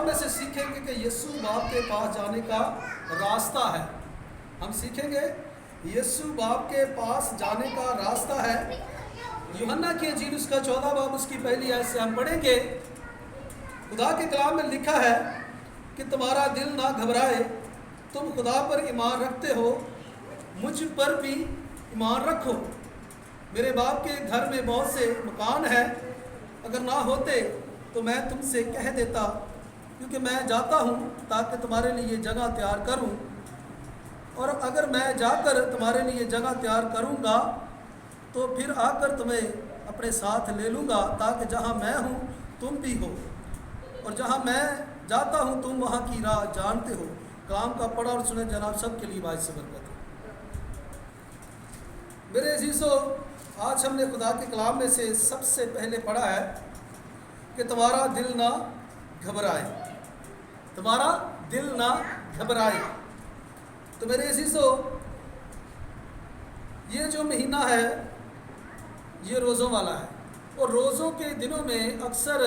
کلام میں سے سیکھیں گے کہ یسوع باپ کے پاس جانے کا راستہ ہے. ہم سیکھیں گے یسوع باپ کے پاس جانے کا راستہ ہے. یوحنا کی انجیل اس کا 14 باب اس کی پہلی آیت سے ہم پڑھیں گے. خدا کے کلام میں لکھا ہے کہ تمہارا دل نہ گھبرائے, تم خدا پر ایمان رکھتے ہو, مجھ پر بھی ایمان رکھو. میرے باپ کے گھر میں بہت سے مکان ہیں, اگر نہ ہوتے تو میں تم سے کہہ دیتا, کیونکہ میں جاتا ہوں تاکہ تمہارے لیے جگہ تیار کروں. اور اگر میں جا کر تمہارے لیے جگہ تیار کروں گا تو پھر آ کر تمہیں اپنے ساتھ لے لوں گا, تاکہ جہاں میں ہوں تم بھی ہو, اور جہاں میں جاتا ہوں تم وہاں کی راہ جانتے ہو. کلام کا پڑھا اور سنے جناب سب کے لیے باعث برکت ہے. میرے عزیزو, آج ہم نے خدا کے کلام میں سے سب سے پہلے پڑھا ہے کہ تمہارا دل نہ گھبرائے, تمہارا دل نہ گھبرائے. تو میرے عزیزو, یہ جو مہینہ ہے یہ روزوں والا ہے, اور روزوں کے دنوں میں اکثر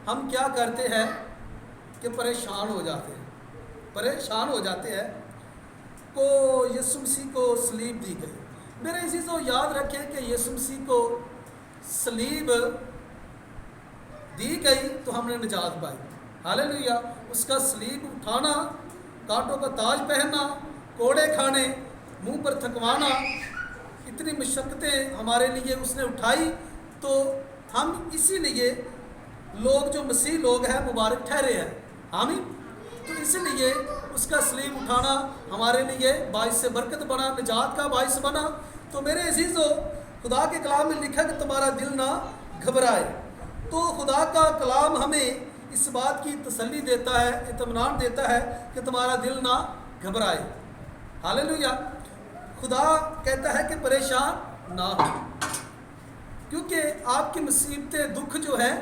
ہم کیا کرتے ہیں کہ پریشان ہو جاتے ہیں کو یسوع مسیح کو صلیب دی گئی. میرے عزیزو, یاد رکھیں کہ یسوع مسیح کو صلیب دی گئی تو ہم نے نجات پائی. ہاللیلویا. اس کا صلیب اٹھانا, کانٹوں کا تاج پہننا, کوڑے کھانے, منہ پر تھکوانا, اتنی مشقتیں ہمارے لیے اس نے اٹھائی, تو ہم اسی لیے لوگ جو مسیح لوگ ہیں مبارک ٹھہرے ہیں. آمین. تو اس لیے اس کا صلیب اٹھانا ہمارے لیے باعث برکت بنا, نجات کا باعث بنا. تو میرے عزیزو, خدا کے کلام میں لکھا کہ تمہارا دل نہ گھبرائے. تو خدا کا کلام ہمیں اس بات کی تسلی دیتا ہے, اطمینان دیتا ہے کہ تمہارا دل نہ گھبرائے. ہاللیلویا. خدا کہتا ہے کہ پریشان نہ ہو, کیونکہ آپ کی مصیبتیں, دکھ جو ہیں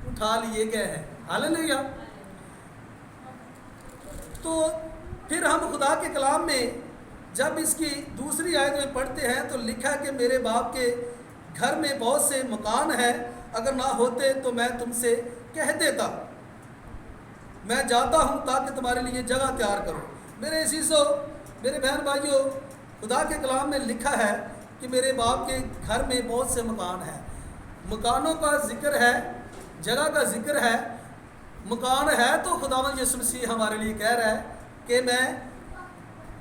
اٹھا لیے گئے ہیں. ہاللیلویا. تو پھر ہم خدا کے کلام میں جب اس کی دوسری آیت میں پڑھتے ہیں تو لکھا کہ میرے باپ کے گھر میں بہت سے مکان ہیں, اگر نہ ہوتے تو میں تم سے کہہ دیتا, میں جاتا ہوں تاکہ تمہارے لیے جگہ تیار کروں. میرے عزیزو, میرے بہن بھائیو, خدا کے کلام میں لکھا ہے کہ میرے باپ کے گھر میں بہت سے مکان ہیں. مکانوں کا ذکر ہے, جگہ کا ذکر ہے. مکان ہے تو خداوند یسوع مسیح ہمارے لیے کہہ رہا ہے کہ میں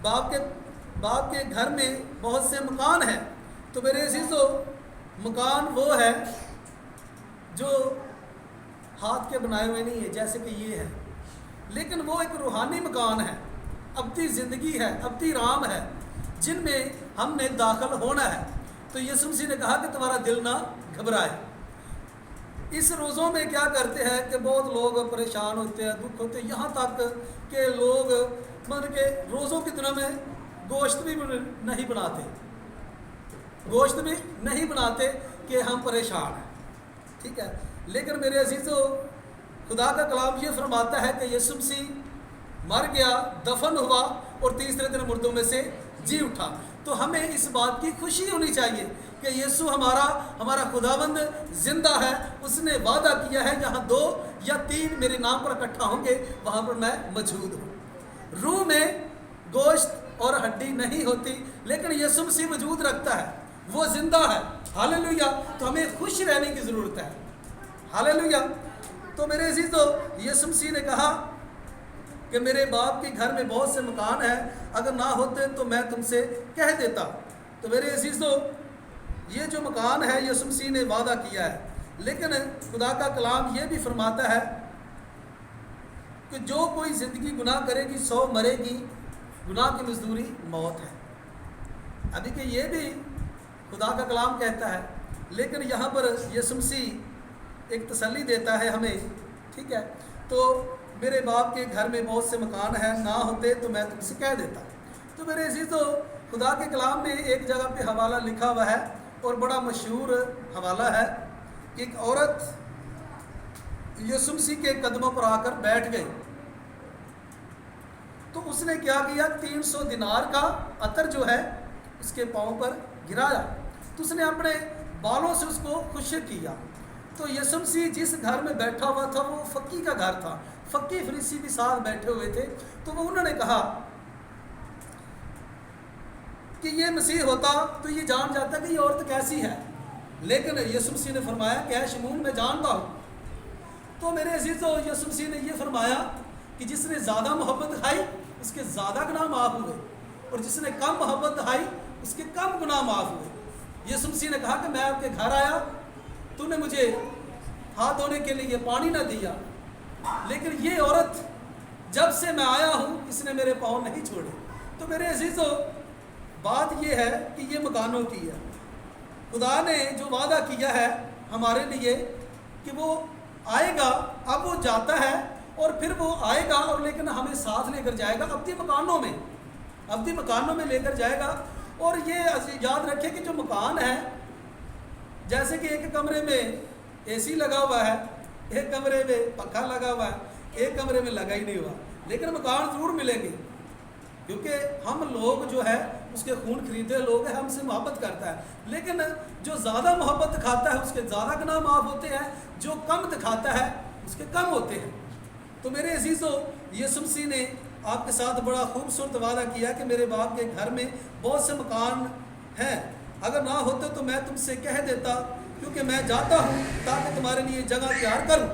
باپ کے گھر میں بہت سے مکان ہیں. تو میرے عزیزو, مکان وہ ہے جو ہاتھ کے بنائے ہوئے نہیں ہے جیسے کہ یہ ہے, لیکن وہ ایک روحانی مکان ہے, ابدی زندگی ہے, ابدی رام ہے, جن میں ہم نے داخل ہونا ہے. تو یسوع مسیح نے کہا کہ تمہارا دل نہ گھبرائے. اس روزوں میں کیا کرتے ہیں کہ بہت لوگ پریشان ہوتے ہیں, دکھ ہوتے ہیں, یہاں تک کہ لوگ مطلب کہ روزوں کے دنوں میں گوشت بھی نہیں بناتے کہ ہم پریشان ہیں. ٹھیک ہے. لیکن میرے عزیزو, خدا کا کلام یہ فرماتا ہے کہ یسوع مسیح مر گیا, دفن ہوا اور تیسرے دن مردوں میں سے جی اٹھا. تو ہمیں اس بات کی خوشی ہونی چاہیے کہ یسوع ہمارا خداوند زندہ ہے. اس نے وعدہ کیا ہے, جہاں 2 یا 3 میرے نام پر اکٹھا ہوں گے وہاں پر میں موجود ہوں. روح میں گوشت اور ہڈی نہیں ہوتی, لیکن یسوع مسیح وجود رکھتا ہے, وہ زندہ ہے. ہاللیلویا. تو ہمیں خوش رہنے کی ضرورت ہے. ہاللیلویا. تو میرے عزیزو, یسوع مسیح نے کہا کہ میرے باپ کے گھر میں بہت سے مکان ہیں, اگر نہ ہوتے تو میں تم سے کہہ دیتا. تو میرے عزیزو, یہ جو مکان ہے یسوع مسیح نے وعدہ کیا ہے, لیکن خدا کا کلام یہ بھی فرماتا ہے کہ جو کوئی زندگی گناہ کرے گی 100 مرے گی, گناہ کی مزدوری موت ہے. ابھی کہ یہ بھی خدا کا کلام کہتا ہے, لیکن یہاں پر یسوع مسیح ایک تسلی دیتا ہے ہمیں. ٹھیک ہے. تو میرے باپ کے گھر میں بہت سے مکان ہیں, نہ ہوتے تو میں تم سے کہہ دیتا. تو میرے عزیزو, خدا کے کلام میں ایک جگہ پہ حوالہ لکھا ہوا ہے اور بڑا مشہور حوالہ ہے. ایک عورت یسوع مسیح کے قدموں پر آ کر بیٹھ گئی, تو اس نے کیا کیا, 300 دینار کا عطر جو ہے اس کے پاؤں پر گرایا. تو اس نے اپنے بالوں سے اس کو خشک کیا. تو یسوع مسیح جس گھر میں بیٹھا ہوا تھا وہ فقی کا گھر تھا، فقی فریسی بھی ساتھ بیٹھے ہوئے تھے. تو وہ انہوں نے کہا کہ یہ مسیح ہوتا تو یہ جان جاتا کہ یہ عورت کیسی ہے، لیکن یسوع مسیح نے فرمایا کہ اے شمون میں جانتا ہوں. تو میرے عزیزو، یسوع مسیح نے یہ فرمایا کہ جس نے زیادہ محبت دکھائی اس کے زیادہ گناہ معاف ہوئے، اور جس نے کم محبت دکھائی اس کے کم گناہ معاف ہوئے. یسوع مسیح نے کہا کہ میں آپ کے گھر آیا، تو نے مجھے ہاتھ دھونے کے لیے پانی نہ دیا، لیکن یہ عورت جب سے میں آیا ہوں اس نے میرے پاؤں نہیں چھوڑے. تو میرے عزیزو، بات یہ ہے کہ یہ مکانوں کی ہے. خدا نے جو وعدہ کیا ہے ہمارے لیے کہ وہ آئے گا، اب وہ جاتا ہے اور پھر وہ آئے گا، اور لیکن ہمیں ساتھ لے کر جائے گا ابدی مکانوں میں لے کر جائے گا. اور یہ یاد رکھیں کہ جو مکان ہے، جیسے کہ ایک کمرے میں اے سی لگا ہوا ہے، ایک کمرے میں پنکھا لگا ہوا ہے، ایک کمرے میں لگا ہی نہیں ہوا، لیکن مکان ضرور ملیں گے، کیونکہ ہم لوگ جو ہے اس کے خون خریدے لوگ ہیں، ہم سے محبت کرتا ہے. لیکن جو زیادہ محبت دکھاتا ہے اس کے زیادہ گناہ معاف ہوتے ہیں، جو کم دکھاتا ہے اس کے کم ہوتے ہیں. تو میرے عزیزو، یسوع مسیح نے آپ کے ساتھ بڑا خوبصورت وعدہ کیا کہ میرے باپ کے گھر میں بہت سے مکان ہیں، اگر نہ ہوتے تو میں تم سے کہہ دیتا، کیونکہ میں جاتا ہوں تاکہ تمہارے لیے جگہ تیار کروں،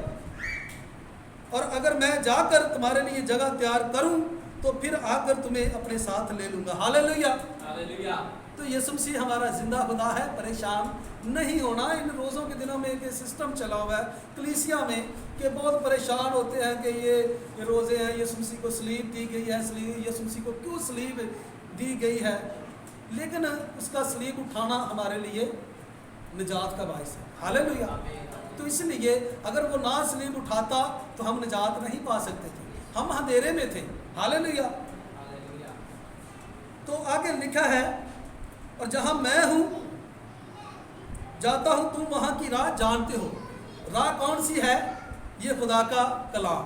اور اگر میں جا کر تمہارے لیے جگہ تیار کروں تو پھر آ کر تمہیں اپنے ساتھ لے لوں گا. ہاللیلویہ. تو یسوع مسیح ہمارا زندہ خدا ہے. پریشان نہیں ہونا. ان روزوں کے دنوں میں ایک سسٹم چلا ہوا ہے کلیسیا میں کہ بہت پریشان ہوتے ہیں کہ یہ روزے ہیں، یسوع مسیح کو صلیب دی گئی ہے، یسوع مسیح کو کیوں صلیب دی گئی ہے؟ لیکن اس کا صلیب اٹھانا ہمارے لیے نجات کا باعث ہے. ہاللیلویہ. تو اس لیے اگر وہ نہ صلیب اٹھاتا تو ہم نجات نہیں پا سکتے تھے، ہم اندھیرے میں تھے. ہاللیلویہ. تو آگے لکھا ہے، اور جہاں میں ہوں جاتا ہوں تم وہاں کی راہ جانتے ہو. راہ کون سی ہے؟ یہ خدا کا کلام.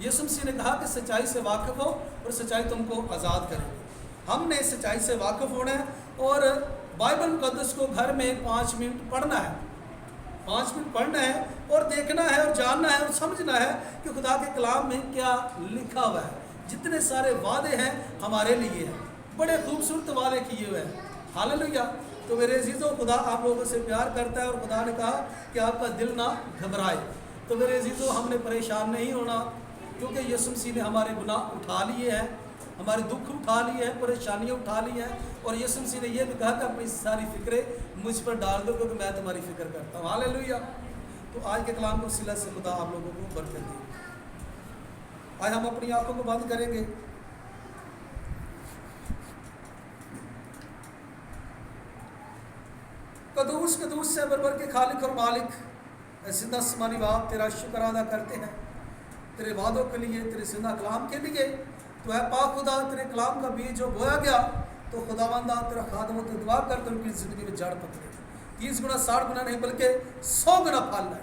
یسوع مسیح نے کہا کہ سچائی سے واقف ہو اور سچائی تم کو آزاد کرے گی. ہم نے سچائی سے واقف ہونا ہے اور بائبل مقدس کو گھر میں 5 منٹ پڑھنا ہے، 5 منٹ پڑھنا ہے اور دیکھنا ہے اور جاننا ہے اور سمجھنا ہے کہ خدا کے کلام میں کیا لکھا ہوا ہے. جتنے سارے وعدے ہیں ہمارے لیے ہیں، بڑے خوبصورت وعدے کیے ہوئے ہیں. ہاللیلویہ. تو میرے عزیزوں، خدا آپ لوگوں سے پیار کرتا ہے اور خدا نے کہا کہ آپ کا دل نہ گھبرائے. تو میرے عزیزوں، ہم نے پریشان نہیں ہونا، کیونکہ یسوع مسیح نے ہمارے گناہ اٹھا لیے ہیں، ہمارے دکھ اٹھا لیے ہیں، پریشانیاں اٹھا لی ہیں. اور یسوع مسیح نے یہ بھی کہا کہ اپنی ساری فکریں مجھ پر ڈال دو کیونکہ میں تمہاری فکر کرتا ہوں. ہاللیلویہ. تو آج کے کلام کے وسیلہ سے خدا آپ لوگوں کو برکت دے. آج ہم اپنی آنکھوں کو بند کریں گے. قدوس قدوس سے بربر کے خالق اور مالک، اے زندہ آسمانی باپ، تیرا شکر ادا کرتے ہیں تیرے وعدوں کے لیے، تیرے زندہ کلام کے لیے. تو اے پاک خدا، تیرے کلام کا بیج جو بویا گیا تو خدا بندہ تیرا خادموں تو دعا کر تو ان کی زندگی میں جڑ پکڑے، 30 گنا 60 گنا نہیں بلکہ 100 گنا پھل ہے.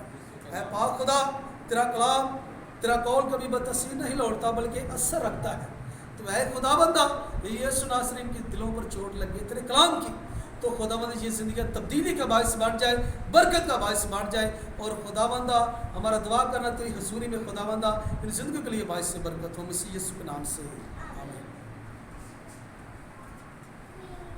اے پاک خدا، تیرا کلام، تیرا قول کبھی بتاثیر نہیں لوٹتا بلکہ اثر رکھتا ہے. تو اے خدا بندہ، یسوع ناصری کی دلوں پر چوٹ لگی تیرے کلام کی، تو خدا بندہ یہ زندگی تبدیلی کا باعث بن جائے، برکت کا باعث بن جائے. اور خدا بندہ ہمارا دعا کرنا تیری حضوری میں خدا بندہ ان زندگی کے لیے باعث برکت ہو، مسیح یسوع کے نام سے.